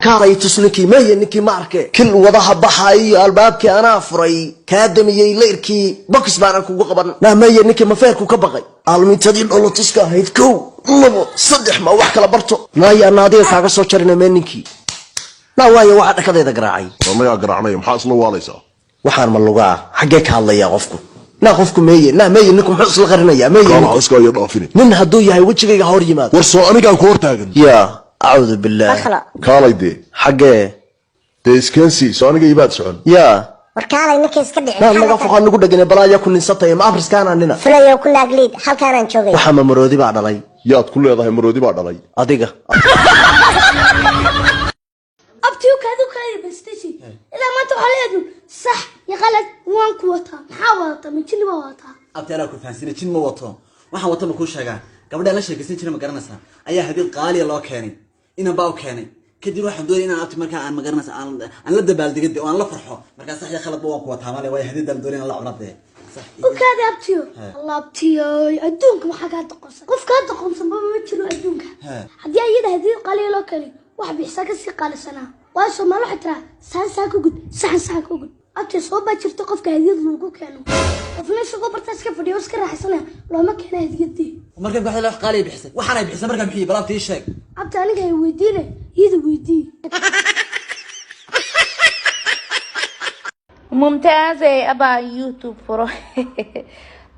كاري تسنكي ماي نكي ماركة كل وضعها بحاي البابك أنا فري كادمي يليركي بوكس بانكو وقبر لا ماي نكي مفيركو كبغي عالمين تدين أولو تسكا هيدكو لبو صدح ما وحكا لبرتو لا يا نادير كاقا سوچرنا منكي لا واي واحد كذا قراعي والله يا قراعني محاصل واليسا waxaan ma lugaa xagee ka hadlaya qofku la qofku meeyay la meeyay ninku muxuu isla qarinaya meeyay kala iska iyo dhaafin nin haduu yahay wajigayga hor yimaad war soo aniga ku hortaagan ya a'udhu billah kala idee xagee iskansi soo aniga ibaad socon ya war kala ninka iska dhicin la naga foqan nagu dhagnay balaya ku ninsatay ma afriskaana nina fulayo ku laaglid halkaan joogay waxa ma maroodi baa dhalay yaad ku leedahay maroodi baa dhalay adiga abtiyo kaadu kale bastishi ila ma taxaleedu صح يا خالد وان كوتا محاولة من جن ما وطا أبتلا كل فانسين جن ما وطا وح وطا ما كوش حاجة قبل لا شيء قصدي جن ما قرنسا أيه هذه القالية الله كاني إنا باو كاني كدي واحد دوري أنا أبتي مركا عن ما قرنسا أنا لدى بالدي قدي وأنا لا فرحه مركا صح يا خالد وان كوتا مالي ويا هذه دل دوري أنا لا عرضه صح وكذا أبتيو الله أبتيو أدونك ما حاجة تقص قف كذا تقص ما بمثلوا أدونك هدي أيه هذه القالية الله كاني واحد بيحسك السقال السنة واسو ما راح ترى سان كوجد سان كوجد أبتي صوبة شفت قف كهديد لوجو كانوا وفي نفس الوقت تسكب فيديو سكر حسنا لو ما كان هدية دي ومركب واحد له قالي بيحسن وحنا بيحسن مركب محيي بلا بتيجي شيء أبتي أنا جاي ويديله يد ويدي ممتازة أبا يوتيوب فرو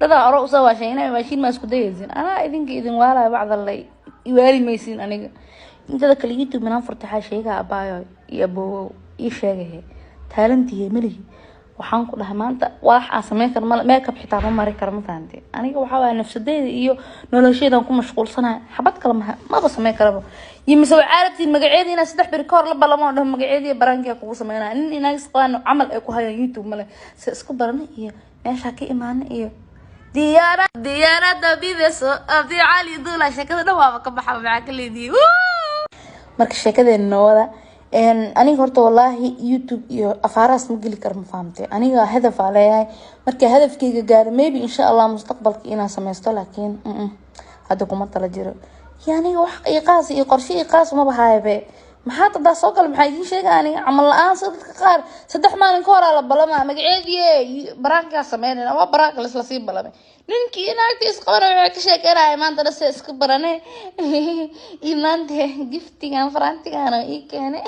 هذا أروح سوا شيء أنا ماشيين ما أسكت يزين أنا إذن ولا بعض اللي يوالي ما يصير أنا أنت ذاك اليوتيوب من أنفر تحاشي كا أبا يبو يشجعه تالنتي ملي waxaan ku dhahay maanta wax aan sameyn karo makeup xitaa ma mari karo ma fahanti aniga waxa waa nafsadeyda iyo noloshaydan ku mashquulsanahay xabad kale ma ba sameyn karo yimise way aragtiin magaceedina saddex bir ka hor la balamo dhaho magaceedii barankiga kugu sameynaa in inaas qaan amal ay ku hayaan youtube male si isku baranay iyo meesha ka iimaan iyo diyaarada bibeso abdi ali dula shakada dhawaaba ka baxaa waxa ka leedii marka shakadeena wada aniga horta wallahi youtube iyo afaaras ma gali kar ma fahamtay aniga hadaf aleeyahay marka hadafkayga gaar maybe insha Allah mustaqbalka inaan sameysto laakiin hada kuma tala jiro yani wax iqaas iyo qorshe iqaas ma bahaybe maxaa tada soo gal maxay idin sheegaan amal la'aan dadka qaar saddex maalin ka hor la balama magaceedii baraanka sameeyay waa baraanka la sii balamay ninkii inaagtii isqabana waxa ka sheekanay maanta dhasay iska baranay imaante giftigan farantigan ii keenay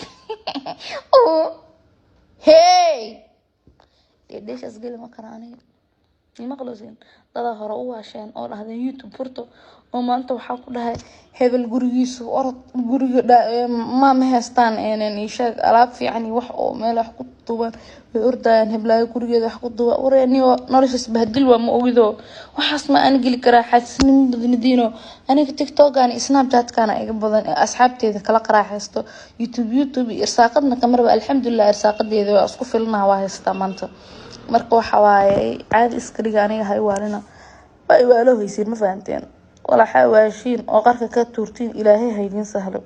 hey deedashas gal ma karaanay ma qaloosin dada hore u waasheen oo dhahdeen youtube furto oo maanta waxa ku dhahay hebel gurigiisu orod guriga ma haystaan inaan ishaag alaab fiican wax oo meel wax ku duuban way ordayaan heblaayo gurigeeda wax ku duuba wareeniyo noloshaas bahdil waa ma ogido waxaas ma aan gali karaa xasnin badnidiino aniga tiktok aan snapchat kana iga badan asxaabteeda kala qaraaxaysto youtube irsaaqadna kamarba alxamdulillah irsaaqadeeda waa isku filnaa waa haystaa maanta marka waxa waaye caadi iska dhiga aniga hay waalina way waalo haysiin ma fahanteen wala xawaashiin oo qarka ka tuurtiin ilaahay haydin sahlo